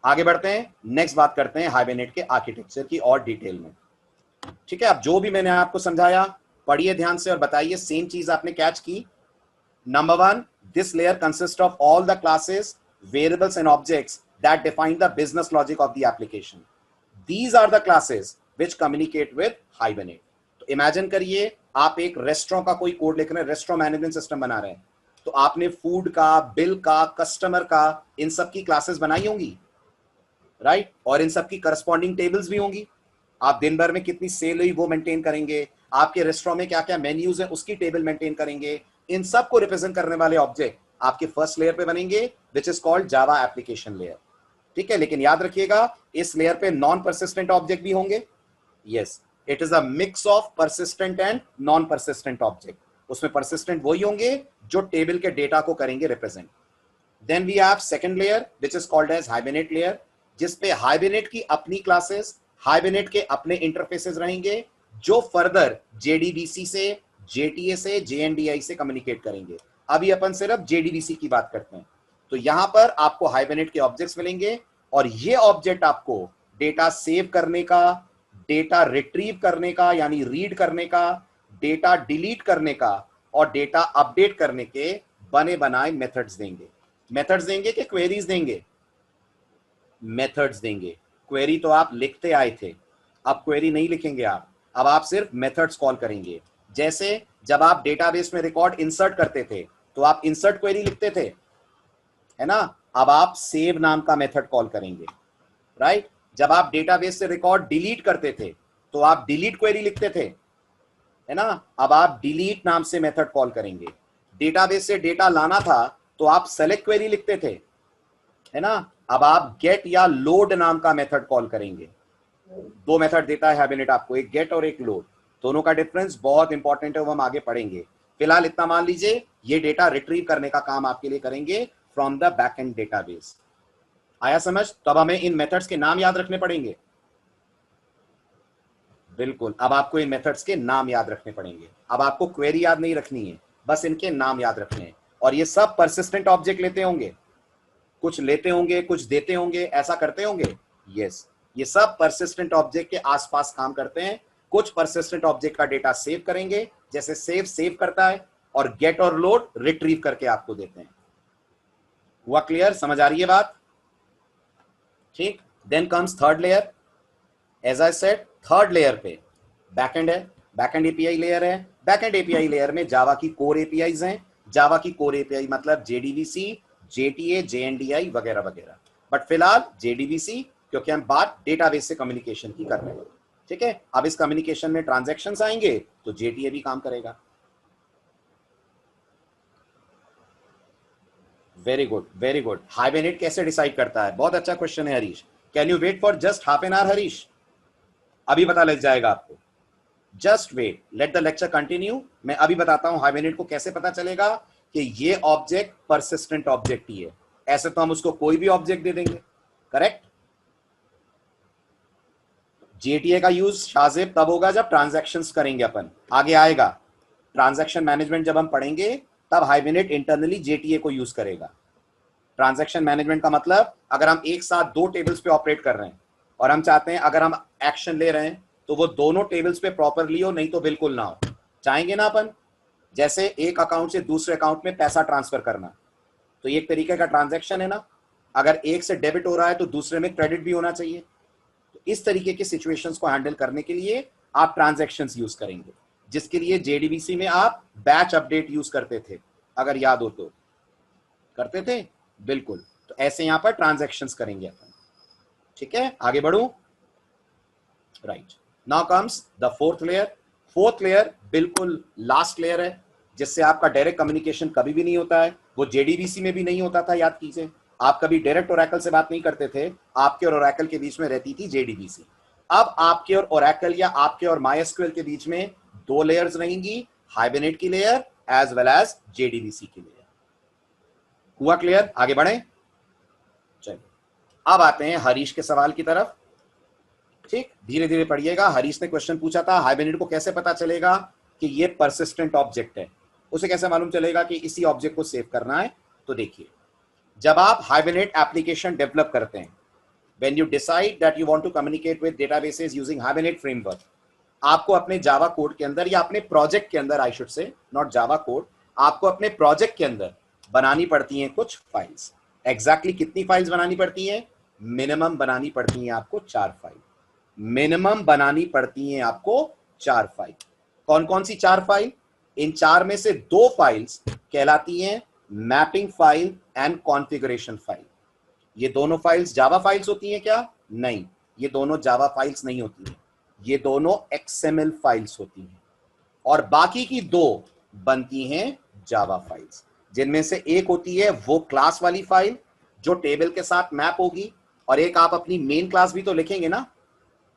आगे बढ़ते हैं, नेक्स्ट बात करते हैं हाइबरनेट के आर्किटेक्चर की और डिटेल में। ठीक है, अब जो भी मैंने आपको समझाया पढ़िए ध्यान से और बताइए सेम चीज आपने कैच की। Number one, this layer consist of all the classes, variables and objects that define the business logic of the application. These are the classes which communicate with Hibernate. तो इमेजिन करिए आप एक restaurant का कोई code लिख रहे हैं, restaurant management system बना रहे हैं, तो आपने फूड का, बिल का, कस्टमर का, इन सब की क्लासेस बनाई होंगी, राइट? और इन सब की करस्पॉन्डिंग टेबल्स भी होंगी। आप दिन भर में कितनी सेल हुई वो मेंटेन करेंगे, आपके रेस्टोरेंट में क्या क्या मेन्यूज है उसकी टेबल मेंटेन करेंगे। इन सब को रिप्रेजेंट करने वाले ऑब्जेक्ट आपके फर्स्ट लेयर पे बनेंगे, विच is called Java application layer. ठीक है, लेकिन याद रखिएगा इस लेयर पे नॉन परसिस्टेंट ऑब्जेक्ट भी होंगे। Yes, it is a mix of persistent and non persistent object. उसमें परसिस्टेंट वही होंगे जो टेबल के डेटा को करेंगे represent. Then we have second layer which is called as Hibernate layer, जिसपे हाइबरनेट की अपनी क्लासेस, हाइबरनेट के अपने इंटरफेसेस रहेंगे जो फर्दर जेडीबीसी से, जेटीए से, जेएनडीआई से कम्युनिकेट करेंगे। अभी अपन सिर्फ जेडीबीसी की बात करते हैं। तो यहां पर आपको हाइबरनेट के ऑब्जेक्ट्स मिलेंगे और ये ऑब्जेक्ट आपको डेटा सेव करने का, डेटा रिट्रीव करने का यानी रीड करने का, डेटा डिलीट करने का और डेटा अपडेट करने के बने बनाए मेथड्स देंगे। मेथड्स देंगे कि क्वेरीज देंगे? मेथड्स देंगे। क्वेरी तो आप लिखते आए थे, अब क्वेरी नहीं लिखेंगे आप, अब आप सिर्फ मेथड्स कॉल करेंगे। जैसे जब आप डेटाबेस में रिकॉर्ड इंसर्ट करते थे तो आप इंसर्ट क्वेरी लिखते थे, है ना? अब आप सेव नाम का मेथड कॉल करेंगे, राइट? जब आप डेटाबेस से रिकॉर्ड डिलीट करते थे तो आप डिलीट क्वेरी लिखते थे, है ना? अब आप डिलीट नाम से मेथड कॉल करेंगे। डेटाबेस से डेटा लाना था तो आप सेलेक्ट क्वेरी लिखते थे, है ना? अब आप गेट या लोड नाम का मेथड कॉल करेंगे। दो मेथड देता है हाइबरनेट आपको, एक गेट और एक लोड। दोनों का डिफरेंस बहुत इंपॉर्टेंट है, वो हम आगे पढ़ेंगे। फिलहाल इतना मान लीजिए, ये डेटा रिट्रीव करने का काम आपके लिए करेंगे फ्रॉम द बैकएंड डेटाबेस। आया समझ? तब हमें इन मेथड्स के नाम याद रखने पड़ेंगे। बिल्कुल, अब आपको इन मेथड्स के नाम याद रखने पड़ेंगे। अब आपको क्वेरी याद नहीं रखनी है, बस इनके नाम याद रखने हैं। और ये सब परसिस्टेंट ऑब्जेक्ट लेते होंगे, कुछ लेते होंगे, कुछ देते होंगे, ऐसा करते होंगे। यस, ये सब परसिस्टेंट ऑब्जेक्ट के आसपास काम करते हैं। कुछ परसिस्टेंट ऑब्जेक्ट का डेटा सेव करेंगे, जैसे सेव करता है, और गेट और लोड रिट्रीव करके आपको देते हैं। हुआ क्लियर? समझ आ रही है बात? ठीक। Then comes third layer. As I said, third layer पे बैकएंड है, बैकएंड एपीआई लेयर है। बैकएंड एपीआई लेयर में जावा की कोर एपीआईज हैं। जावा की कोर एपीआई मतलब जेडीबीसी, जेटीए, जेएनडीआई वगैरह वगैरह। बट फिलहाल जेडीबीसी, क्योंकि हम बात डेटाबेस से कम्युनिकेशन की कर रहे हैं। ठीक है, अब इस कम्युनिकेशन में ट्रांजैक्शंस आएंगे तो जेटीए भी काम करेगा। Very good, very good. Hibernate कैसे डिसाइड करता है? बहुत अच्छा क्वेश्चन है Harish. Can you wait for just half an hour Harish? अभी पता लग जाएगा आपको। Just wait, let the lecture continue. मैं अभी बताता हूं हाइबरनेट को कैसे पता चलेगा कि ये ऑब्जेक्ट परसिस्टेंट ऑब्जेक्ट ही है। ऐसे तो हम उसको कोई भी ऑब्जेक्ट दे देंगे, करेक्ट? जेटीए का यूज शाजिब तब होगा जब ट्रांजैक्शंस करेंगे अपन, आगे आएगा। ट्रांजैक्शन मैनेजमेंट जब हम पढ़ेंगे तब हाइबरनेट इंटरनली जेटीए को यूज करेगा। ट्रांजैक्शन मैनेजमेंट का मतलब, अगर हम एक साथ दो टेबल्स पे ऑपरेट कर रहे हैं और हम चाहते हैं अगर हम एक्शन ले रहे हैं तो वो दोनों टेबल्स पे प्रॉपरली हो, नहीं तो बिल्कुल ना हो। चाहेंगे ना अपन? जैसे एक अकाउंट से दूसरे अकाउंट में पैसा ट्रांसफर करना, तो ये एक तरीके का ट्रांजैक्शन है ना। अगर एक से डेबिट हो रहा है तो दूसरे में क्रेडिट भी होना चाहिए। तो इस तरीके की सिचुएशंस को हैंडल करने के लिए आप ट्रांजैक्शंस यूज करेंगे, जिसके लिए जेडीबीसी में आप बैच अपडेट यूज करते थे, अगर याद हो तो। करते थे? बिल्कुल। तो ऐसे यहां पर ट्रांजैक्शंस करेंगे अपन। ठीक है, आगे बढ़ूं? Right, now comes the fourth layer. Fourth layer बिल्कुल लास्ट लेयर है, जिससे आपका डायरेक्ट कम्युनिकेशन कभी भी नहीं होता है। वो जेडीबीसी में भी नहीं होता था, याद कीजिए। आप कभी डायरेक्ट ओरेकल से बात नहीं करते थे, आपके और ओरेकल के बीच में रहती थी जेडीबीसी। अब आपके और ओरेकल या आपके और माइस्क्यूएल के बीच में दो लेयर्स रहेंगी, हाइबरनेट की layer as well as JDBC की लेयर। हुआ क्लियर? आगे बढ़े? चलिए, अब आते हैं हरीश के सवाल की तरफ। ठीक, धीरे धीरे पढ़िएगा। हरीश ने क्वेश्चन पूछा था हाइबरनेट को कैसे पता चलेगा कि ये परसिस्टेंट ऑब्जेक्ट है, उसे कैसे मालूम चलेगा कि इसी ऑब्जेक्ट को सेव करना है? तो देखिए, जब आप हाइबरनेट एप्लीकेशन डेवलप करते हैं when you decide that you want to communicate with databases using Hibernate framework, आपको अपने जावा कोड के अंदर या अपने प्रोजेक्ट के अंदर, I should say not Java code, आपको अपने प्रोजेक्ट के अंदर बनानी पड़ती हैं कुछ फाइल्स। एग्जैक्टली कितनी फाइल्स बनानी पड़ती हैं? मिनिमम बनानी पड़ती हैं आपको 4 फाइल। मिनिमम बनानी पड़ती हैं आपको 4 फाइल। कौन कौन सी 4 फाइल? इन 4 में से 2 फाइल्स कहलाती हैं mapping file and configuration file. ये दोनों फाइल्स जावा फाइल्स होती हैं क्या? नहीं, ये दोनों जावा फाइल्स नहीं होती हैं, ये दोनों XML फाइल्स होती हैं। और बाकी की 2 बनती हैं जावा फाइल्स, जिनमें से एक होती है वो क्लास वाली फाइल जो टेबल के साथ मैप होगी, और एक आप अपनी मेन क्लास भी तो लिखेंगे ना,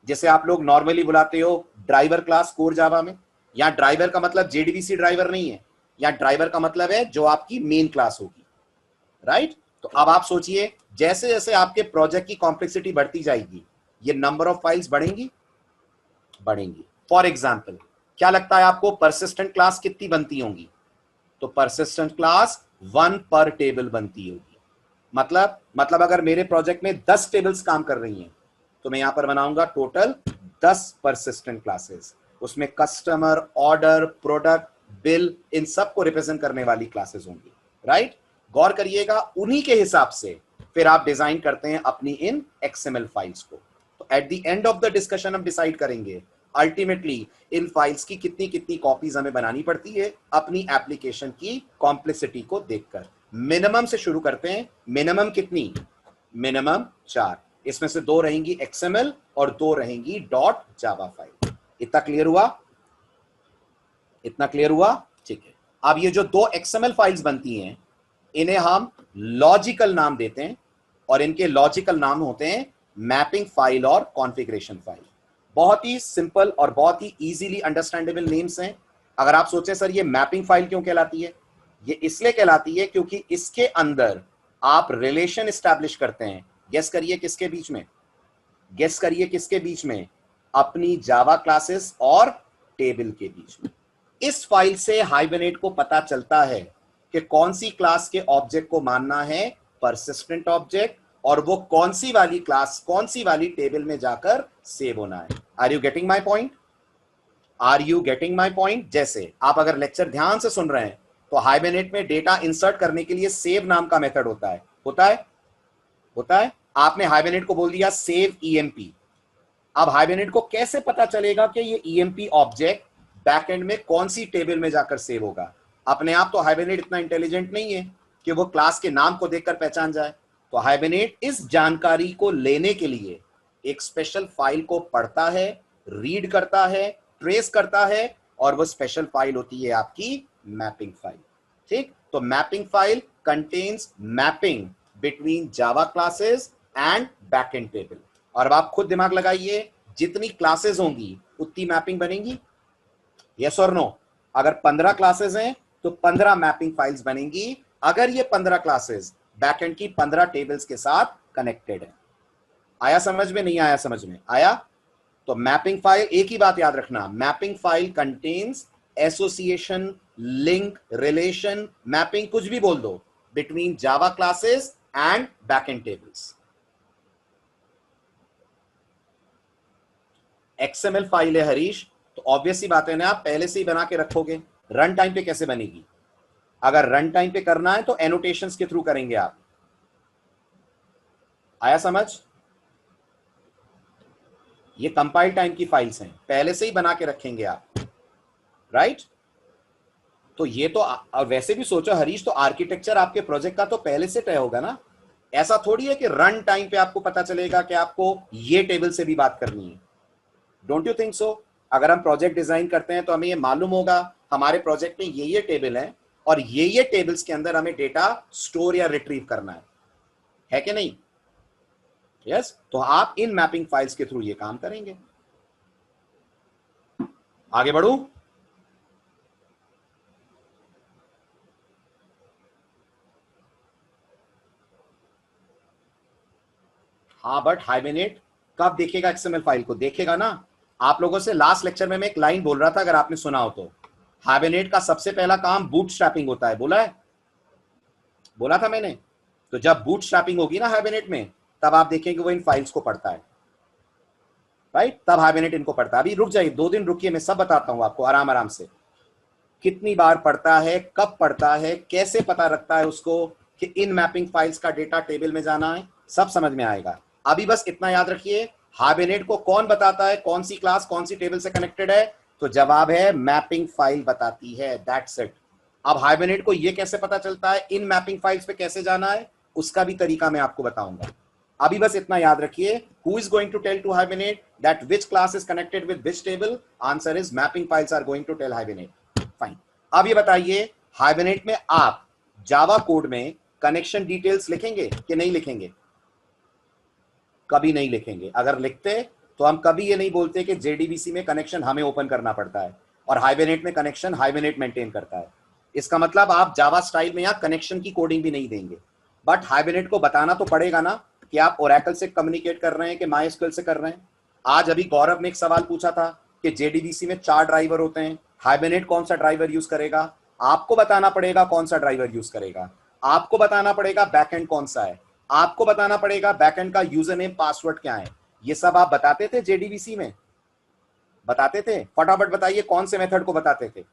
जैसे आप लोग नॉर्मली बुलाते हो ड्राइवर क्लास कोर जावा में। या ड्राइवर का मतलब JDBC ड्राइवर नहीं है, या ड्राइवर का मतलब है जो आपकी मेन क्लास होगी, राइट? तो अब आप सोचिए, जैसे जैसे आपके प्रोजेक्ट की कॉम्प्लेक्सिटी बढ़ती जाएगी, ये नंबर ऑफ फाइल्स बढ़ेंगी बढ़ेंगी। फॉर एग्जाम्पल, क्या लगता है आपको परसिस्टेंट क्लास कितनी बनती होंगी? तो परसिस्टेंट क्लास 1 पर टेबल बनती होगी। मतलब अगर मेरे प्रोजेक्ट में 10 टेबल्स काम कर रही हैं, तो मैं यहां पर बनाऊंगा टोटल 10 परसिस्टेंट क्लासेस। उसमें कस्टमर, ऑर्डर, प्रोडक्ट, बिल, इन सब को रिप्रेजेंट करने वाली क्लासेस होंगी, राइट? गौर करिएगा, उन्हीं के हिसाब से फिर आप डिजाइन करते हैं अपनी इन XML फाइल्स को। तो at the end of the discussion हम डिसाइड करेंगे अल्टीमेटली इन फाइल्स की कितनी कितनी कॉपीज हमें बनानी पड़ती है अपनी एप्लीकेशन की कॉम्प्लेक्सिटी को देखकर। मिनिमम से शुरू करते हैं। मिनिमम कितनी? मिनिमम 4। इसमें से 2 रहेंगी XML और 2 रहेंगी .java फाइल। इतना क्लियर हुआ? इतना क्लियर हुआ? ठीक है। अब ये जो 2 XML फाइल्स बनती हैं, इन्हें हम लॉजिकल नाम देते हैं, और इनके लॉजिकल नाम होते हैं मैपिंग फाइल और कॉन्फ़िगरेशन फाइल। बहुत ही सिंपल और बहुत ही इजीली अंडरस्टैंडेबल नेम्स हैं। अगर आप सोचें सर ये मैपिंग फाइल क्यों कहलाती है, ये इसलिए कहलाती है क्योंकि इसके अंदर आप रिलेशन एस्टैब्लिश करते हैं। गेस करिए किसके बीच में? गेस करिए किसके बीच में? अपनी जावा क्लासेस और टेबल के बीच में। इस फाइल से हाइबरनेट को पता चलता है कि कौन सी क्लास के ऑब्जेक्ट को मानना है परसिस्टेंट ऑब्जेक्ट, और वो कौन सी वाली क्लास कौन सी वाली टेबल में जाकर सेव होना है। Are you getting my point? Are you getting my point? जैसे आप अगर लेक्चर ध्यान से सुन रहे हैं, तो हाइबरनेट में डेटा इंसर्ट करने के लिए सेव नाम का मेथड होता है। होता है। आपने हाइबरनेट को बोल दिया सेव EMP। अब हाइबरनेट को कैसे पता चलेगा कि ये EMP ऑब्जेक्ट बैकएंड में कौन सी टेबल में जाकर सेव होगा? अपने आप तो हाइबरनेट इतना इंटेलिजेंट नहीं है कि वो क्लास के नाम को देखकर पहचान जाए। तो हाइबरनेट इस जानकारी को लेने के लिए एक स्पेशल फाइल को पढ़ता है, रीड करता है, ट्रेस करता है, और वो स्पेशल फाइल होती है आपकी मैपिंग फाइल। ठीक? तो mapping file contains mapping between Java classes and backend table. और अब आप खुद दिमाग लगाइए, जितनी क्लासेस होंगी उतनी मैपिंग बनेंगी। यस और नो? अगर 15 क्लासेस हैं तो 15 मैपिंग फाइल्स बनेंगी, अगर ये 15 क्लासेस बैकएंड की 15 टेबल्स के साथ कनेक्टेड है। आया समझ में? नहीं आया समझ में? आया? तो मैपिंग फाइल, एक ही बात याद रखना, mapping file contains association, link, relation, mapping, कुछ भी बोल दो, between Java classes and backend tables. XML file है हरीश, तो ऑब्वियस सी बात है ना, आप पहले से ही बना के रखोगे। रन टाइम पे कैसे बनेगी? अगर रन टाइम पे करना है तो एनोटेशंस के थ्रू करेंगे आप। आया समझ? ये कंपाइल टाइम की फाइल्स हैं, पहले से ही बना के रखेंगे आप, राइट? तो ये तो वैसे भी सोचो हरीश, तो आर्किटेक्चर आपके प्रोजेक्ट का तो पहले से तय होगा ना। ऐसा थोड़ी है कि रन टाइम पे आपको पता चलेगा कि आपको ये टेबल से भी बात करनी है। Don't you think so? अगर हम प्रोजेक्ट डिजाइन करते हैं तो हमें ये मालूम होगा हमारे प्रोजेक्ट में ये टेबल है, और ये टेबल्स के अंदर हमें डेटा स्टोर या रिट्रीव करना है कि नहीं? यस। तो आप इन मैपिंग फाइल्स के थ्रू ये काम करेंगे। आगे बढ़ूं? हाँ, बट हाइबरनेट कब देखेगा XML फाइल को? देखेगा ना। आप लोगों से लास्ट लेक्चर में मैं एक लाइन बोल रहा था, अगर आपने सुना हो तो, हाइबरनेट का सबसे पहला काम बूटस्ट्रैपिंग होता है। बोला था मैंने। तो जब बूटस्ट्रैपिंग होगी ना हाइबरनेट में, तब आप देखेंगे वो इन फाइल्स को पढ़ता है, राइट? तब हाइबरनेट इनको पढ़ता है। अभी रुक जाइए, 2 दिन रुकिए, मैं सब बताता हूं आपको आराम आराम से। कितनी बार पढ़ता है, कब पढ़ता है, कैसे पता रखता है उसको कि इन मैपिंग फाइल्स का डेटा टेबल में जाना है, सब समझ में आएगा। अभी बस इतना याद रखिए, हाइबरनेट को कौन बताता है कौन सी क्लास कौन सी टेबल से कनेक्टेड है? तो जवाब है मैपिंग फाइल बताती है, दैट्स इट। अब हाइबरनेट को यह कैसे पता चलता है इन मैपिंग फाइल्स पे कैसे जाना है, उसका भी तरीका मैं आपको बताऊंगा। अभी बस इतना याद रखिए, who is going to tell to Hibernate that which class is connected with which table? Answer is mapping files are going to tell Hibernate. Fine. अब ये बताइए, हाइबरनेट में आप जावा कोड में कनेक्शन डिटेल्स लिखेंगे कि नहीं लिखेंगे? कभी नहीं लिखेंगे। अगर लिखते तो हम कभी ये नहीं बोलते कि जेडीबीसी में कनेक्शन हमें ओपन करना पड़ता है और हाइबरनेट में कनेक्शन हाइबरनेट मेंटेन करता है। इसका मतलब आप जावा स्टाइल में यहाँ कनेक्शन की कोडिंग भी नहीं देंगे, बट हाइबरनेट को बताना तो पड़ेगा ना कि आप ओरेकल से कम्युनिकेट कर रहे हैं कि माइस्क्यूएल से कर रहे हैं। आज अभी गौरव ने एक सवाल पूछा था कि जेडीबीसी में 4 ड्राइवर होते हैं, हाइबरनेट कौन सा ड्राइवर यूज करेगा? आपको बताना पड़ेगा कौन सा ड्राइवर यूज करेगा, आपको बताना पड़ेगा बैकएंड कौन सा है, आपको बताना पड़ेगा बैकएंड का यूजर नेम पासवर्ड क्या है। ये सब आप बताते थे जेडीबीसी में? बताते थे? फटाफट बताइए कौन से मेथड को बताते थे?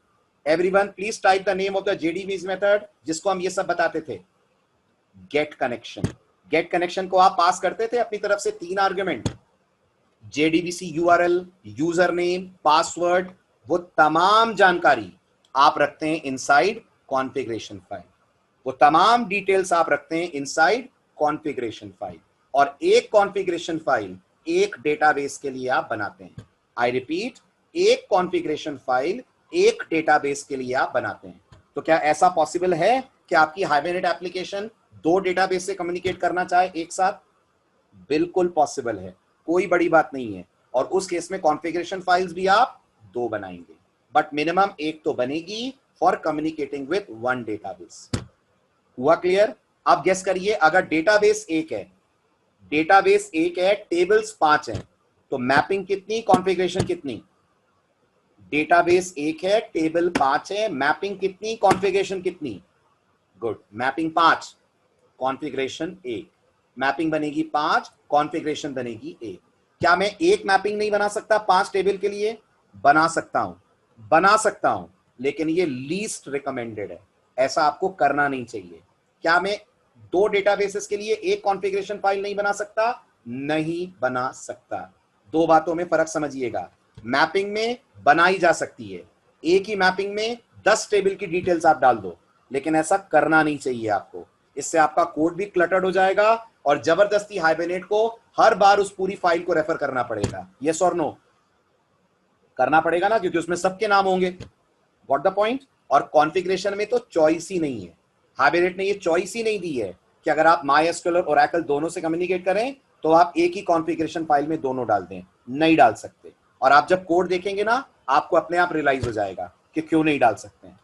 Everyone please type the name of the JDBC method जिसको हम ये सब बताते थे। Get connection. गेट कनेक्शन को आप पास करते थे अपनी तरफ से 3 argument, JDBC URL, user name, password, वो तमाम जानकारी आप रखते हैं इनसाइड कॉन्फ़िगरेशन फाइल। वो तमाम डिटेल्स आप रखते हैं इनसाइड कॉन्फ़िगरेशन फाइल, और एक कॉन्फ़िगरेशन फाइल एक डेटाबेस के लिए आप बनाते हैं। आई रिपीट, एक कॉन्फ़िगरेशन फाइल एक डेटाबेस के लिए आप बनाते हैं। तो क्या ऐसा पॉसिबल है कि आपकी हाइबरनेट एप्लीकेशन 2 डेटाबेस से कम्युनिकेट करना चाहे एक साथ? बिल्कुल पॉसिबल है, कोई बड़ी बात नहीं है। और उस केस में कॉन्फ़िगरेशन फाइल्स भी आप 2 बनाएंगे, बट मिनिमम एक तो बनेगी फॉर कम्युनिकेटिंग विद 1 डेटाबेस। हुआ क्लियर? अब गेस करिए, अगर डेटाबेस एक है, डेटाबेस एक है, टेबल्स 5 हैं, तो मैपिंग कितनी, कॉन्फ़िगरेशन कितनी? डेटाबेस एक है, टेबल 5 है, मैपिंग कितनी, कॉन्फ़िगरेशन कितनी? Good, mapping 5, configuration 1। मैपिंग बनेगी 5, कॉन्फ़िगरेशन बनेगी 1। क्या मैं एक मैपिंग नहीं बना सकता 5 टेबल के लिए? बना सकता हूं, बना सकता हूं, लेकिन ये लीस्ट रिकमेंडेड है, ऐसा आपको करना नहीं चाहिए। क्या मैं 2 डेटाबेसेस के लिए एक कॉन्फ़िगरेशन फाइल नहीं बना सकता? नहीं बना सकता। 2 बातों में फर्क समझिएगा। मैपिंग में बनाई जा सकती है, एक ही मैपिंग में 10 टेबल की डिटेल्स आप डाल दो, लेकिन ऐसा करना नहीं चाहिए आपको। इससे आपका कोड भी क्लटर्ड हो जाएगा और जबरदस्ती हाइबरनेट को हर बार उस पूरी फाइल को रेफर करना पड़ेगा। यस और नो? करना पड़ेगा ना, क्योंकि उसमें सबके नाम होंगे। Got the point? और कॉन्फ़िगरेशन में तो चॉइस ही नहीं है, हाइबरनेट ने ये चॉइस ही नहीं दी है कि अगर आप माइस्क्यूएल और ओरेकल दोनों से कम्युनिकेट करें तो आप एक ही कॉन्फ़िगरेशन फाइल में दोनों डाल दें। नहीं डाल सकते। और आप जब कोड देखेंगे ना, आपको अपने आप रियलाइज हो जाएगा कि क्यों नहीं डाल सकते हैं।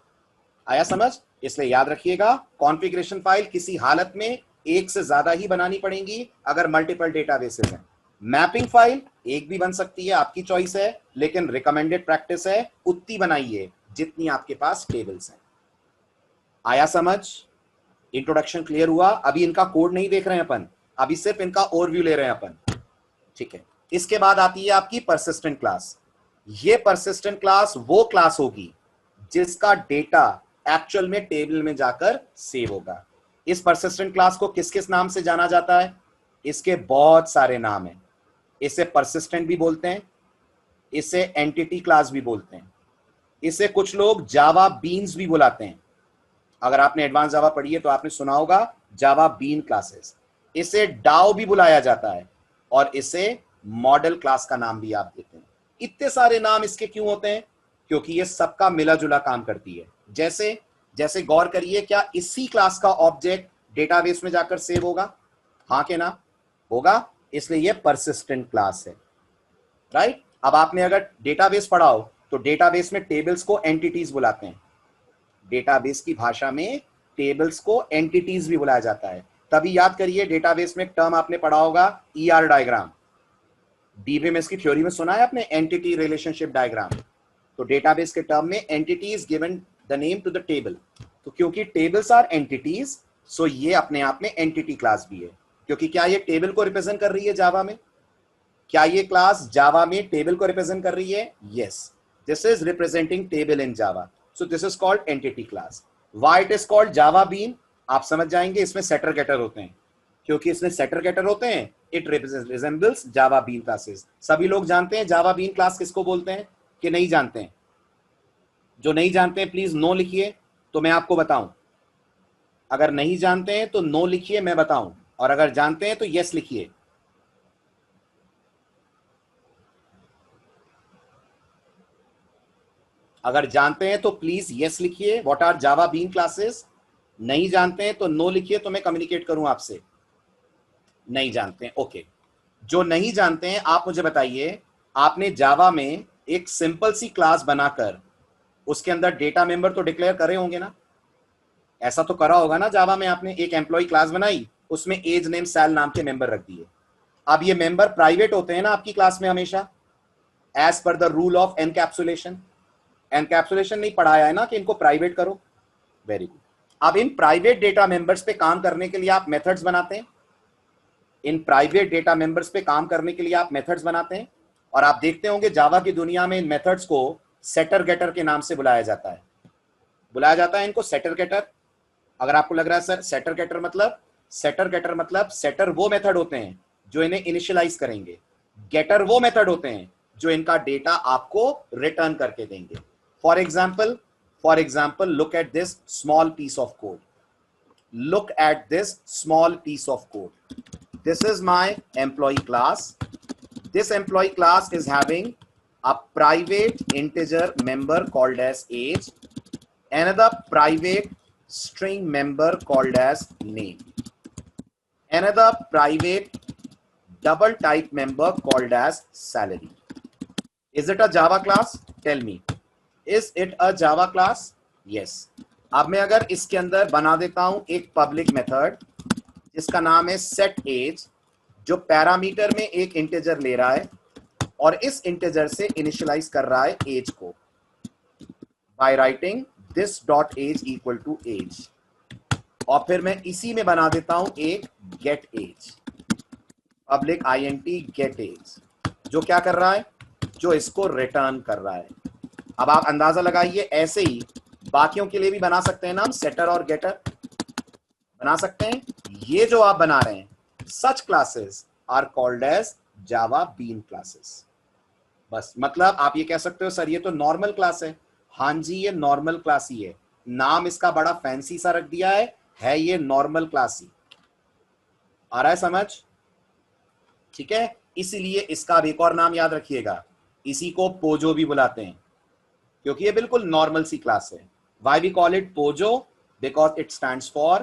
आया समझ? इसलिए याद रखिएगा, कॉन्फ़िगरेशन फाइल किसी हालत में एक से ज्यादा ही बनानी पड़ेंगी अगर मल्टीपल डेटाबेसेस हैं। मैपिंग फाइल एक भी बन सकती है, आपकी चॉइस है, लेकिन रिकमेंडेड प्रैक्टिस है उतनी बनाइए जितनी आपके पास टेबल्स हैं। आया समझ? इंट्रोडक्शन क्लियर हुआ? अभी इनका कोड नहीं देख रहे हैं अपन, अभी सिर्फ इनका ओवरव्यू ले रहे हैं अपन। ठीक है, इसके बाद आती है आपकी परसिस्टेंट क्लास। ये परसिस्टेंट क्लास वो क्लास होगी जिसका डेटा एक्चुअल में टेबल में जाकर सेव होगा। इस परसिस्टेंट क्लास को किस किस नाम से जाना जाता है? इसके बहुत सारे नाम हैं। इसे परसिस्टेंट भी बोलते हैं, इसे एंटिटी क्लास भी बोलते हैं, इसे कुछ लोग जावा बीन्स भी बुलाते हैं। अगर आपने एडवांस जावा पढ़ी है तो आपने सुना होगा जावा बीन क्लासेस। इसे डाओ भी बुलाया जाता है और इसे मॉडल क्लास का नाम भी आप देते हैं। इतने सारे नाम इसके क्यों होते हैं? क्योंकि ये सबका मिला जुला काम करती है। जैसे जैसे गौर करिए, क्या इसी क्लास का ऑब्जेक्ट डेटाबेस में जाकर सेव होगा? हाँ के ना? होगा, इसलिए ये परसिस्टेंट क्लास है। राइट? अब आपने अगर डेटाबेस पढ़ा हो तो डेटाबेस में टेबल्स को एंटिटीज बुलाते हैं। डेटाबेस की भाषा में टेबल्स को एंटिटीज भी बुलाया जाता है। तभी याद करिए, डेटाबेस में एक टर्म आपने पढ़ा होगा, ईआर डायग्राम। डीबीएमएस की थ्योरी में सुना है आपने, एंटिटी रिलेशनशिप डायग्राम। तो डेटाबेस के टर्म में entity is given the name to the table. तो क्योंकि टेबल्स आर एंटिटीज, सो ये अपने आप में एंटिटी क्लास भी है। क्योंकि क्या ये टेबल को रिप्रेजेंट कर रही है जावा में? क्या ये क्लास जावा में टेबल को रिप्रेजेंट कर रही है? Yes, this is representing table in Java, so this is called entity class. Why it is called Java bean, आप समझ जाएंगे, इसमें सेटर गेटर होते हैं। क्योंकि इसमें सेटर गेटर होते हैं, it resembles Java bean classes. सभी लोग जानते हैं जावा बीन क्लास किसको बोलते हैं कि नहीं जानते हैं? जो नहीं जानते हैं प्लीज नो लिखिए, तो मैं आपको बताऊं। अगर नहीं जानते हैं तो नो लिखिए, मैं बताऊं, और अगर जानते हैं तो यस लिखिए। अगर जानते हैं तो प्लीज यस लिखिए, what are Java bean classes. नहीं जानते हैं तो नो लिखिए, तो मैं कम्युनिकेट करूं आपसे। नहीं जानते हैं, ओके। जो नहीं जानते हैं आप मुझे बताइए, आपने जावा में एक सिंपल सी क्लास बनाकर उसके अंदर डेटा मेंबर तो डिक्लेयर करे होंगे ना? ऐसा तो करा होगा ना जावा में, आपने एक एम्प्लॉय क्लास बनाई, उसमें एज नेम सैल नाम के मेंबर रख दिए। अब ये मेंबर प्राइवेट होते हैं ना आपकी क्लास में हमेशा, as per the rule of encapsulation. Encapsulation नहीं पढ़ाया है ना कि इनको प्राइवेट करो? Very good. अब इन प्राइवेट डेटा मेंबर्स पे काम करने के लिए आप मेथड्स बनाते हैं। इन प्राइवेट डेटा मेंबर्स पे काम करने के लिए आप मेथड्स बनाते हैं, और आप देखते होंगे जावा की दुनिया में इन मेथड्स को सेटर गेटर के नाम से बुलाया जाता है। बुलाया जाता है इनको सेटर गेटर। अगर आपको लग रहा है सर सेटर गेटर मतलब, सेटर गेटर मतलब सेटर वो मेथड होते हैं जो इन्हें इनिशियलाइज करेंगे, गेटर वो मेथड होते हैं जो इनका डेटा आपको रिटर्न करके देंगे। For example look at this small piece of code, look at this small piece of code. This is my employee class. This employee class is having a private integer member called as age, another private string member called as name, another private double type member called as salary. Is it a Java class? Tell me. Is it a Java class? Yes. अब मैं अगर इसके अंदर बना देता हूं एक public method जिसका नाम है सेट एज, जो पैरामीटर में एक इंटीजर ले रहा है और इस इंटीजर से इनिशियलाइज कर रहा है एज को by writing this dot age equal to age, और फिर मैं इसी में बना देता हूं एक get age, public INT get age, जो क्या कर रहा है, जो इसको रिटर्न कर रहा है। अब आप अंदाजा लगाइए, ऐसे ही बाकियों के लिए भी बना सकते हैं ना हम, सेटर और गेटर बना सकते हैं। ये जो आप बना रहे हैं, such classes are called as Java bean classes. बस मतलब आप ये कह सकते हो सर ये तो नॉर्मल क्लास है। हाँ जी, ये नॉर्मल क्लास ही है, नाम इसका बड़ा फैंसी सा रख दिया है ये नॉर्मल क्लास ही। आ रहा है समझ? ठीक है, इसीलिए इसका एक और नाम याद रखिएगा, इसी को पोजो भी बुलाते हैं, क्योंकि ये बिल्कुल नॉर्मल सी क्लास है। Why we call it Pojo? Because it stands for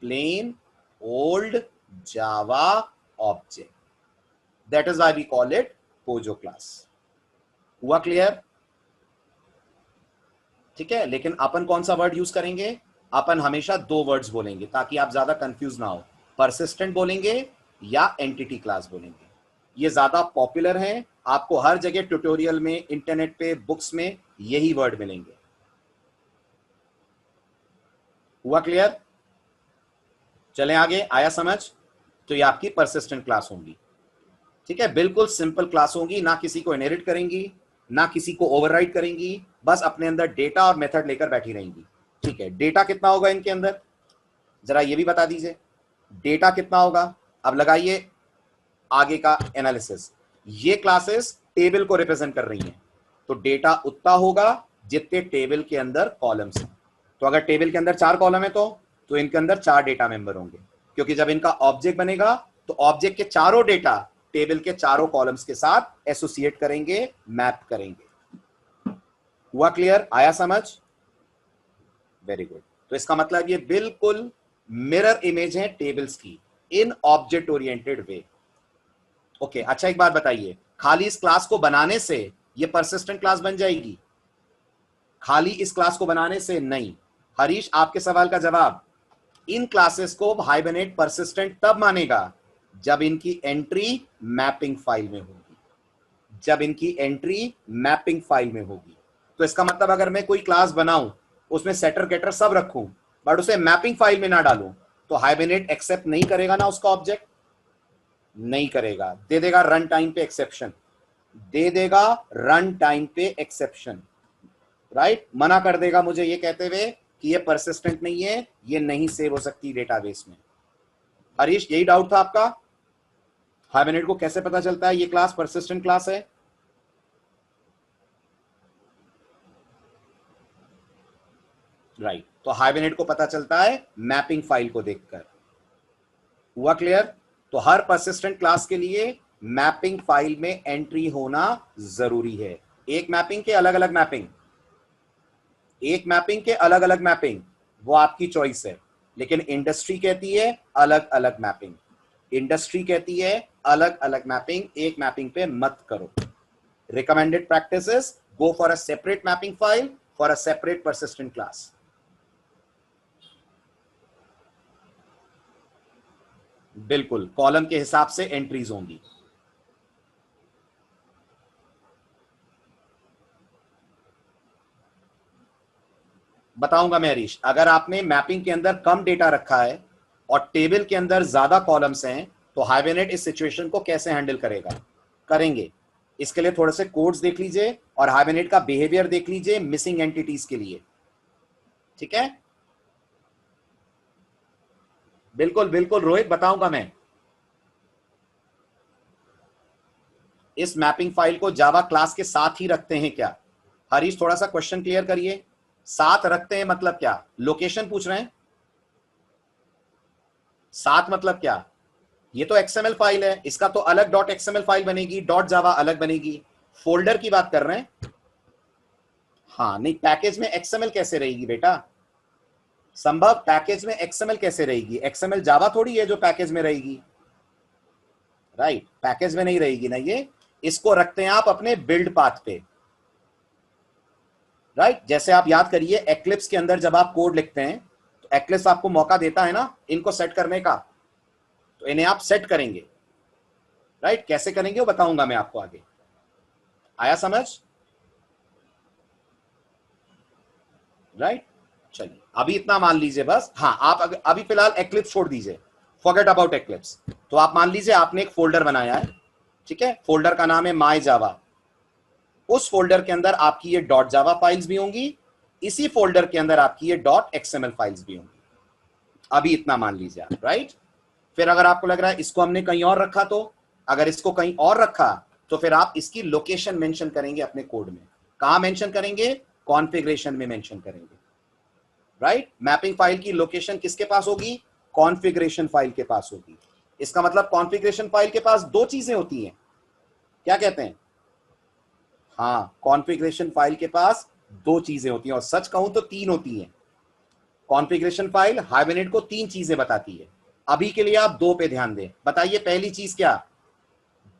plain old Java object. That is why we call it Pojo class. हुआ क्लियर? ठीक है, लेकिन अपन कौन सा वर्ड यूज करेंगे? अपन हमेशा दो वर्ड्स बोलेंगे ताकि आप ज्यादा कंफ्यूज ना हो। परसिस्टेंट बोलेंगे या एंटिटी क्लास बोलेंगे। ये ज्यादा पॉपुलर हैं, आपको हर जगह ट्यूटोरियल में, इंटरनेट पे, बुक्स में यही वर्ड मिलेंगे। हुआ क्लियर? चलें आगे, आया समझ? तो ये आपकी परसिस्टेंट क्लास होंगी। ठीक है, बिल्कुल सिंपल क्लास होंगी, ना किसी को इनहेरिट करेंगी, ना किसी को ओवरराइड करेंगी, बस अपने अंदर डेटा और मेथड लेकर बैठी रहेंगी। ठीक है, डेटा कितना होगा इनके अंदर, जरा ये भी बता दीजिए, डेटा कितना होगा? अब लगाइए आगे का एनालिसिस। ये क्लासेस टेबल को रिप्रेजेंट कर रही हैं, तो डेटा उतना होगा जितने टेबल के अंदर कॉलम्स हैं। तो अगर टेबल के अंदर 4 कॉलम है तो इनके अंदर 4 डेटा मेंबर होंगे, क्योंकि जब इनका ऑब्जेक्ट बनेगा तो ऑब्जेक्ट के चारों डेटा टेबल के चारों कॉलम्स के साथ एसोसिएट करेंगे, मैप करेंगे। हुआ क्लियर? आया समझ? Very good. तो इसका मतलब ये बिल्कुल मिरर इमेज है टेबल्स की इन ऑब्जेक्ट ओरिएंटेड वे। ओके, अच्छा एक बात बताइए, खाली इस क्लास को बनाने से ये परसिस्टेंट क्लास बन जाएगी? खाली इस क्लास को बनाने से नहीं। हरीश, आपके सवाल का जवाब, इन क्लासेस को हाइबरनेट परसिस्टेंट तब मानेगा जब इनकी एंट्री मैपिंग फाइल में होगी, जब इनकी एंट्री मैपिंग फाइल में होगी। तो इसका मतलब अगर मैं कोई क्लास बनाऊं, उसमें सेटर गेटर सब रखूं, बट उसे मैपिंग फाइल में ना डालूं, तो हाइबरनेट एक्सेप्ट नहीं करेगा ना उसका ऑब्जेक्ट। नहीं करेगा, दे देगा रन टाइम पे एक्सेप्शन, दे देगा रन टाइम पे एक्सेप्शन, राइट, मना कर देगा मुझे ये कहते हुए कि ये परसिस्टेंट नहीं है, ये नहीं सेव हो सकती डेटाबेस में। हरीश, यही डाउट था आपका, हाइबरनेट को कैसे पता चलता है ये क्लास परसिस्टेंट क्लास है? राइट, तो हाइबरनेट को पता चलता है मैपिंग फाइल को देखकर। हुआ क्लियर? तो हर परसिस्टेंट क्लास के लिए मैपिंग फाइल में एंट्री होना जरूरी है। एक मैपिंग के अलग अलग मैपिंग, एक मैपिंग के अलग अलग मैपिंग, वो आपकी चॉइस है, लेकिन इंडस्ट्री कहती है अलग अलग मैपिंग। इंडस्ट्री कहती है अलग अलग मैपिंग, एक मैपिंग पे मत करो। Recommended practices, go for a separate mapping file for a separate persistent class. बिल्कुल, कॉलम के हिसाब से एंट्रीज होंगी। बताऊंगा मैं हरीश, अगर आपने मैपिंग के अंदर कम डेटा रखा है और टेबल के अंदर ज्यादा कॉलम्स हैं, तो हाइबरनेट इस सिचुएशन को कैसे हैंडल करेगा, करेंगे। इसके लिए थोड़े से कोड्स देख लीजिए और हाइबरनेट का बिहेवियर देख लीजिए मिसिंग एंटिटीज के लिए, ठीक है? बिल्कुल बिल्कुल रोहित, बताऊंगा मैं। इस मैपिंग फाइल को जावा क्लास के साथ ही रखते हैं क्या? हरीश, थोड़ा सा क्वेश्चन क्लियर करिए, साथ रखते हैं मतलब क्या? लोकेशन पूछ रहे हैं? साथ मतलब क्या? ये तो एक्सएमएल फाइल है, इसका तो अलग डॉट एक्सएमएल फाइल बनेगी, डॉट जावा अलग बनेगी। फोल्डर की बात कर रहे हैं? हाँ, नहीं, पैकेज में एक्सएमएल कैसे रहेगी बेटा? संभव, पैकेज में एक्सएमएल कैसे रहेगी? एक्सएमएल जावा थोड़ी है जो पैकेज में रहेगी, राइट, पैकेज में नहीं रहेगी ना ये। इसको रखते हैं आप अपने बिल्ड पाथ पे, राइट। जैसे आप याद करिए एक्लिप्स के अंदर जब आप कोड लिखते हैं तो एक्लिप्स आपको मौका देता है ना इनको सेट करने का, तो इन्हें आप सेट करेंगे, राइट। कैसे करेंगे वो बताऊंगा मैं आपको आगे। आया समझ? राइट, चलिए अभी इतना मान लीजिए बस। हाँ, आप अभी फिलहाल एक्लिप्स छोड़ दीजिए, फॉरगेट अबाउट एक्लिप्स। तो आप मान लीजिए आपने एक फोल्डर बनाया है, ठीक है, फोल्डर का नाम है माई जावा। उस फोल्डर के अंदर आपकी ये डॉट जावा फाइल्स भी होंगी, इसी फोल्डर के अंदर आपकी ये डॉट एक्सएमएल फाइल्स भी होंगी। अभी इतना मान लीजिए आप, राइट। फिर अगर आपको लग रहा है इसको हमने कहीं और रखा, तो अगर इसको कहीं और रखा तो फिर आप इसकी लोकेशन मेंशन करेंगे अपने कोड में। कहां मेंशन करेंगे? कॉन्फ़िगरेशन में मेंशन करेंगे, राइट। मैपिंग फाइल की लोकेशन किसके पास होगी? कॉन्फ़िगरेशन फाइल के पास होगी। इसका मतलब कॉन्फ़िगरेशन फाइल के पास दो चीजें होती हैं, क्या कहते हैं? हाँ, कॉन्फ़िगरेशन फाइल के पास दो चीजें होती हैं, और सच कहूं तो तीन होती हैं। कॉन्फ़िगरेशन फाइल हाइबरनेट को तीन चीजें बताती है। अभी के लिए आप दो पे ध्यान दें। बताइए पहली चीज क्या?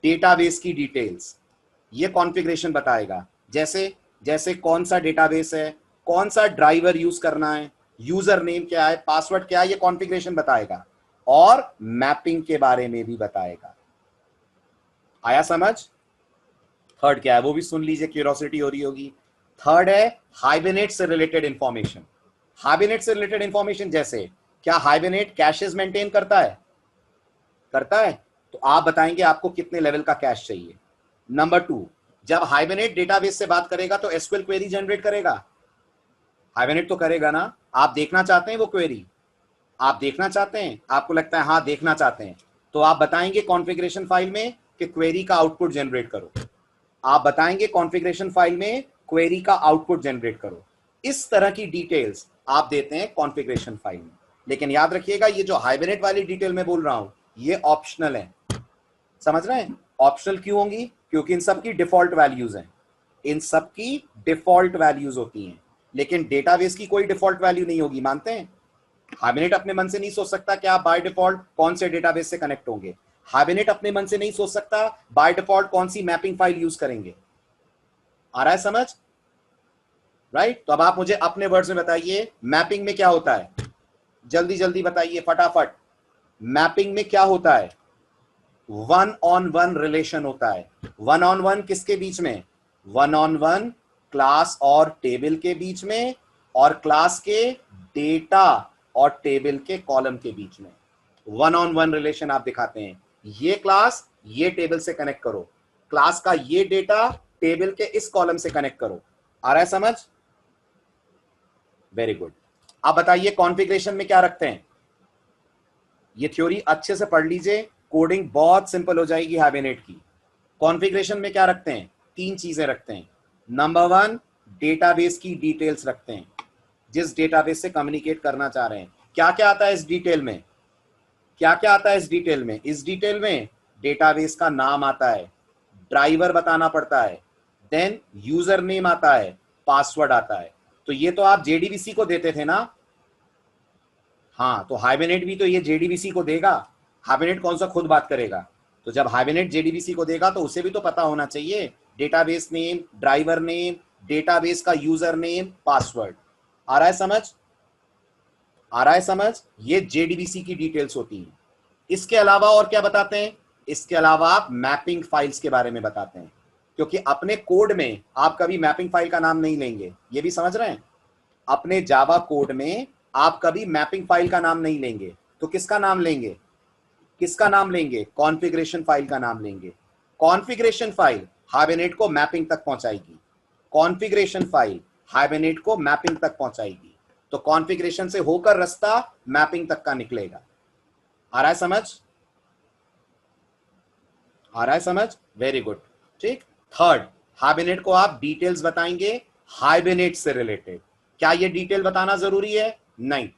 डेटाबेस की डिटेल्स, ये कॉन्फ़िगरेशन बताएगा। जैसे जैसे कौन सा डेटाबेस है, कौन सा ड्राइवर यूज करना है, यूजर नेम क्या है, पासवर्ड क्या है, ये कॉन्फ़िगरेशन बताएगा। और मैपिंग के बारे में भी बताएगा। आया समझ? थर्ड क्या है वो भी सुन लीजिए, क्यूरियोसिटी हो रही होगी। थर्ड है हाइबरनेट से रिलेटेड इंफॉर्मेशन। हाइबरनेट से रिलेटेड इंफॉर्मेशन जैसे क्या हाइबरनेट कैशेस मेंटेन करता है? करता है। तो आप बताएंगे आपको कितने लेवल का कैश चाहिए। नंबर 2, जब हाइबरनेट डेटाबेस से बात करेगा तो एसक्यूएल क्वेरी जनरेट करेगा? हाइबरनेट तो करेगा ना। आप देखना चाहते हैं वो क्वेरी? आप देखना चाहते हैं? आपको लगता है हाँ देखना चाहते हैं, तो आप बताएंगे कॉन्फ़िगरेशन फाइल में कि क्वेरी का आउटपुट जनरेट करो। आप बताएंगे कॉन्फ़िगरेशन फाइल में क्वेरी का आउटपुट जनरेट करो। इस तरह की डिटेल्स आप देते हैं कॉन्फ़िगरेशन फाइल में। लेकिन याद रखिएगा ये जो हाइबरनेट वाली डिटेल में बोल रहा हूं ये ऑप्शनल है। समझ रहे हैं? ऑप्शनल क्यों होंगी? क्योंकि इन सब की डिफॉल्ट वैल्यूज हैं, इन सब की डिफॉल्ट वैल्यूज होती हैं। लेकिन डेटाबेस की कोई डिफॉल्ट वैल्यू नहीं होगी, मानते हैं? हाइबरनेट अपने मन से नहीं सोच सकता कि आप बाय डिफॉल्ट कौन से डेटाबेस से कनेक्ट होंगे। हाइबरनेट अपने मन से नहीं सोच सकता बाय डिफॉल्ट कौन सी मैपिंग फाइल यूज करेंगे। आ रहा है समझ? राइट। तो अब आप मुझे अपने वर्ड्स में बताइए मैपिंग में क्या होता है, जल्दी जल्दी बताइए फटाफट। मैपिंग में क्या होता है? वन ऑन वन रिलेशन होता है। वन ऑन वन किसके बीच में? वन ऑन वन क्लास और टेबल के बीच में, और क्लास के डेटा और टेबल के कॉलम के बीच में वन ऑन वन रिलेशन आप दिखाते हैं। ये क्लास ये टेबल से कनेक्ट करो, क्लास का ये डेटा टेबल के इस कॉलम से कनेक्ट करो। आ रहा है समझ? Very good. अब बताइए कॉन्फ़िगरेशन में क्या रखते हैं? ये थ्योरी अच्छे से पढ़ लीजिए, कोडिंग बहुत सिंपल हो जाएगी हाइबरनेट की। कॉन्फ़िगरेशन में क्या रखते हैं? 3 चीजें रखते हैं। नंबर 1, डेटाबेस की डिटेल्स रखते हैं, जिस डेटाबेस से कम्युनिकेट करना चाह रहे हैं। क्या क्या आता है इस डिटेल में? क्या क्या आता है इस डिटेल में? इस डिटेल में डेटाबेस का नाम आता है, ड्राइवर बताना पड़ता है, देन यूजर नेम आता है, पासवर्ड आता है। तो ये तो आप जेडीबीसी को देते थे ना? हाँ, तो हाइबरनेट भी तो ये जेडीबीसी को देगा। हाइबरनेट कौन सा खुद बात करेगा? तो जब हाइबरनेट जेडीबीसी को देगा तो उसे भी तो पता होना चाहिए, database name, driver name, database का यूजर नेम, पासवर्ड। आ रहा है समझ? आ रहा है समझ? ये जेडीबीसी की डिटेल्स होती हैं। इसके अलावा और क्या बताते हैं? इसके अलावा आप मैपिंग फाइल्स के बारे में बताते हैं, क्योंकि अपने कोड में आप कभी मैपिंग फाइल का नाम नहीं लेंगे, ये भी समझ रहे हैं? अपने जावा कोड में आप कभी मैपिंग फाइल का नाम नहीं लेंगे, तो किसका नाम लेंगे? किसका नाम लेंगे? कॉन्फ़िगरेशन फाइल का नाम लेंगे। कॉन्फ़िगरेशन फाइल हाइबरनेट को मैपिंग तक पहुंचाएगी। कॉन्फ़िगरेशन फाइल हाइबरनेट को मैपिंग तक पहुंचाएगी। तो कॉन्फ़िगरेशन से होकर रास्ता मैपिंग तक का निकलेगा। आ रहा है समझ? आ रहा है समझ? Very good. ठीक। थर्ड, हाइबरनेट को आप डिटेल्स बताएंगे हाइबरनेट से रिलेटेड। क्या ये डिटेल बताना जरूरी है? नहीं,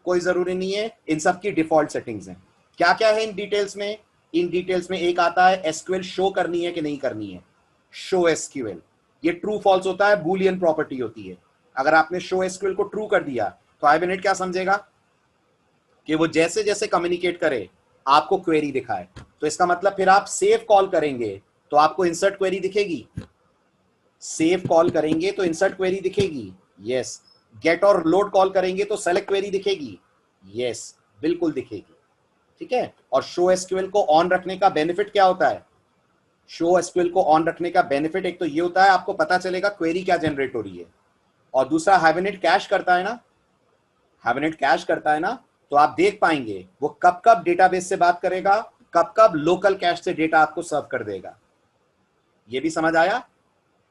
कोई जरूरी नहीं है। इन सब की डिफॉल्ट सेटिंग्स हैं। क्या क्या है इन डिटेल्स में? इन डिटेल्स में एक आता है एसक्यूएल शो करनी है कि नहीं करनी है। शो एसक्यूएल, ये ट्रू फॉल्स होता है, बूलियन प्रॉपर्टी होती है। अगर आपने शो एसक्यूएल को ट्रू कर दिया तो हाइबरनेट क्या समझेगा? कि वो जैसे जैसे कम्युनिकेट करे आपको क्वेरी दिखाए। तो इसका मतलब फिर आप सेव कॉल करेंगे तो आपको इंसर्ट क्वेरी दिखेगी। सेव कॉल करेंगे तो इंसर्ट क्वेरी दिखेगी, यस। गेट और लोड कॉल करेंगे तो सेलेक्ट क्वेरी दिखेगी, यस, बिल्कुल दिखेगी। ठीक है। और शो एसक्यूएल को ऑन रखने का बेनिफिट क्या होता है? शो एसक्यूएल को ऑन रखने का बेनिफिट एक तो ये होता है आपको पता चलेगा क्वेरी क्या जनरेट हो रही है, और दूसरा हाइबरनेट कैश करता है ना। हाइबरनेट कैश करता है ना, तो आप देख पाएंगे वो कब कब डेटाबेस से बात करेगा, कब कब लोकल कैश से डेटा आपको सर्व कर देगा। ये भी समझ आया?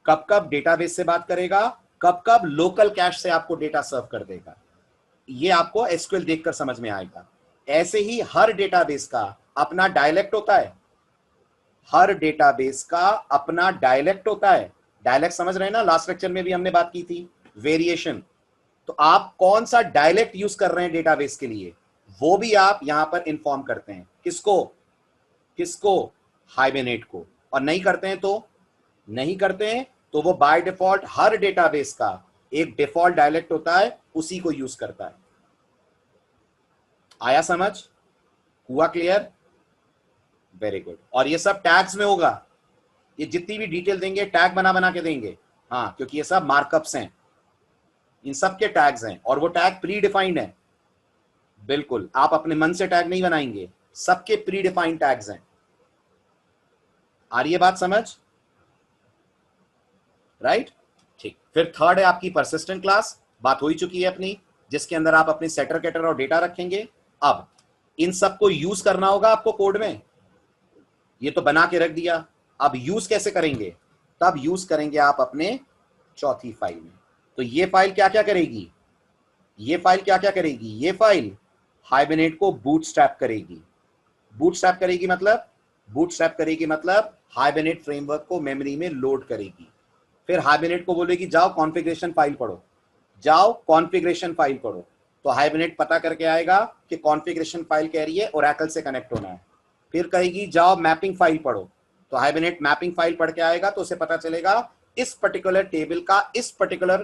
कब कब डेटाबेस से बात करेगा, कब कब लोकल कैश से आपको डेटा सर्व कर देगा। ये आपको एसक्यूएल देखकर समझ में आएगा। ऐसे ही हर डेटाबेस का अपना डायलेक्ट होता है। हर डेटाबेस का अपना डायलेक्ट होता है। डायलेक्ट समझ रहे हैं ना? लास्ट लेक्चर में भी हमने बात की थी, वेरिएशन। तो आप कौन सा डायलेक्ट यूज कर रहे हैं डेटाबेस के लिए, वो भी आप यहां पर इंफॉर्म करते हैं। किसको? किसको? हाइबरनेट को। और नहीं करते हैं तो नहीं करते हैं तो वो बाय डिफॉल्ट हर डेटाबेस का एक डिफॉल्ट डायलेक्ट होता है, उसी को यूज करता है। आया समझ? हुआ क्लियर? Very good. और ये सब टैग्स में होगा। ये जितनी भी डिटेल देंगे टैग बना बना के देंगे। हाँ, क्योंकि ये सब मार्कअप्स हैं, इन सब के टैग्स हैं, और वो टैग प्री डिफाइंड है। बिल्कुल, आप अपने मन से टैग नहीं बनाएंगे, सबके प्री डिफाइंड टैग्स हैं। आ रही है बात समझ? राइट? ठीक। फिर थर्ड है आपकी परसिस्टेंट क्लास, बात हो ही चुकी है अपनी, जिसके अंदर आप अपने सेटर गेटर और डेटा रखेंगे। अब इन सबको यूज करना होगा आपको कोड में। ये तो बना के रख दिया, अब यूज कैसे करेंगे? तब यूज करेंगे आप अपने चौथी फाइल में। तो ये फाइल क्या क्या करेगी? ये फाइल क्या क्या करेगी? ये फाइल हाइबरनेट को बूटस्ट्रैप करेगी। बूटस्ट्रैप करेगी मतलब? बूटस्ट्रैप करेगी मतलब हाइबरनेट फ्रेमवर्क को मेमोरी में लोड करेगी। फिर हाइबरनेट को बोलेगी जाओ कॉन्फ़िगरेशन फाइल पढ़ो, जाओ कॉन्फ़िगरेशन फाइल पढ़ो। तो हाइबरनेट पता करके आएगा कि कॉन्फ़िगरेशन फाइल कह रही है ओरेकल से कनेक्ट होना है। फिर कहेगी जाओ मैपिंग फाइल पढ़ो, तो हाइबरनेट मैपिंग फाइल पढ़ के आएगा, तो उसे पता चलेगा इस पर्टिकुलर टेबल का इस पर्टिकुलर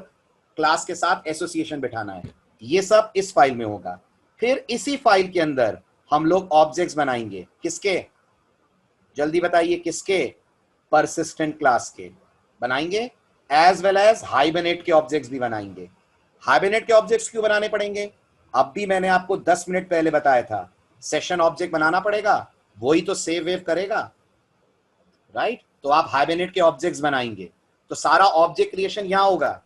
क्लास के साथ एसोसिएशन बिठाना है। ये सब इस फाइल में होगा। फिर इसी फाइल के अंदर हम लोग ऑब्जेक्ट्स बनाएंगे। किसके? जल्दी बताइए किसके? परसिस्टेंट क्लास के बनाएंगे, एज वेल एज हाइबरनेट के ऑब्जेक्ट्स भी बनाएंगे। हाइबरनेट के ऑब्जेक्ट्स क्यों बनाने पड़ेंगे? अब भी मैंने आपको 10 मिनट पहले बताया था, सेशन ऑब्जेक्ट बनाना पड़ेगा, वही तो सेव वेव करेगा, राइट? तो आप हाइबरनेट के ऑब्जेक्ट्स बनाएंगे, तो सारा ऑब्जेक्ट क्रिएशन यहां होगा।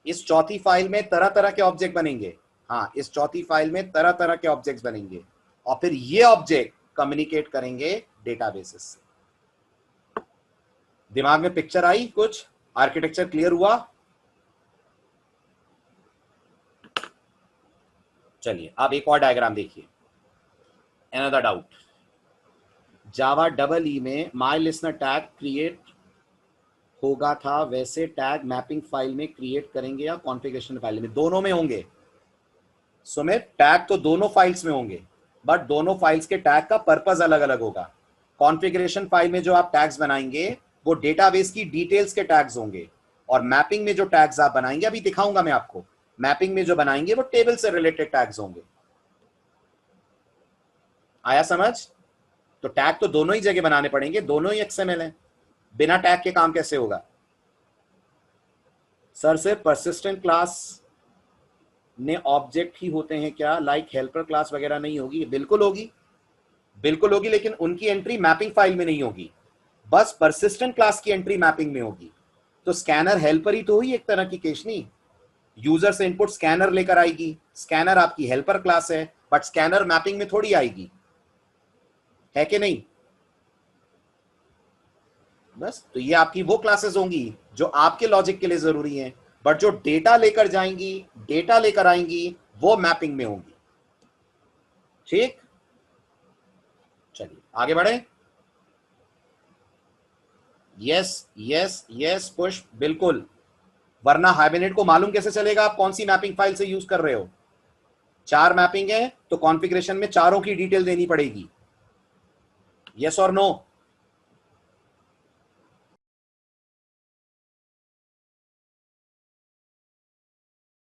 इस चौथी फाइल में तरह तरह के ऑब्जेक्ट बनेंगे। हाँ, इस चौथी फाइल में तरह तरह के ऑब्जेक्ट्स बनेंगे, और फिर ये ऑब्जेक्ट कम्युनिकेट करेंगे डेटाबेसेस से। दिमाग में पिक्चर आई? कुछ आर्किटेक्चर क्लियर हुआ? चलिए अब एक और डायग्राम देखिए। अनदर डाउट, जावा डबल ई में माई लिसनर टैग क्रिएट होगा था, वैसे टैग मैपिंग फाइल में क्रिएट करेंगे या कॉन्फ़िगरेशन फाइल में? दोनों में होंगे सुमित, टैग तो दोनों फाइल्स में होंगे, बट दोनों फाइल्स के टैग का पर्पस अलग अलग होगा। कॉन्फ़िगरेशन फाइल में जो आप टैग्स बनाएंगे वो डेटाबेस की डिटेल्स के टैग्स होंगे, और मैपिंग में जो टैग्स आप बनाएंगे, अभी दिखाऊंगा मैं आपको, मैपिंग में जो बनाएंगे वो टेबल से रिलेटेड टैग्स होंगे। आया समझ? तो टैग तो दोनों ही जगह बनाने पड़ेंगे, दोनों ही एक्सएमएल है, बिना टैग के काम कैसे होगा? सर सिर्फ परसिस्टेंट क्लास ने ऑब्जेक्ट ही होते हैं क्या? लाइक हेल्पर क्लास वगैरह नहीं होगी? बिल्कुल होगी, बिल्कुल होगी, लेकिन उनकी एंट्री मैपिंग फाइल में नहीं होगी, बस परसिस्टेंट क्लास की एंट्री मैपिंग में होगी। तो स्कैनर हेल्पर ही तो हुई एक तरह की केशनी, यूजर से इनपुट स्कैनर लेकर आएगी, स्कैनर आपकी हेल्पर क्लास है, बट स्कैनर मैपिंग में थोड़ी आएगी, है कि नहीं? बस, तो ये आपकी वो क्लासेस होंगी जो आपके लॉजिक के लिए जरूरी हैं, बट जो डेटा लेकर जाएंगी, डेटा लेकर आएंगी, वो मैपिंग में होंगी। ठीक, चलिए आगे बढ़े। यस यस यस पुष्प, बिल्कुल, वरना हाइबरनेट को मालूम कैसे चलेगा आप कौन सी मैपिंग फाइल से यूज कर रहे हो? 4 मैपिंग है तो कॉन्फ़िगरेशन में चारों की डिटेल देनी पड़ेगी। यस और नो?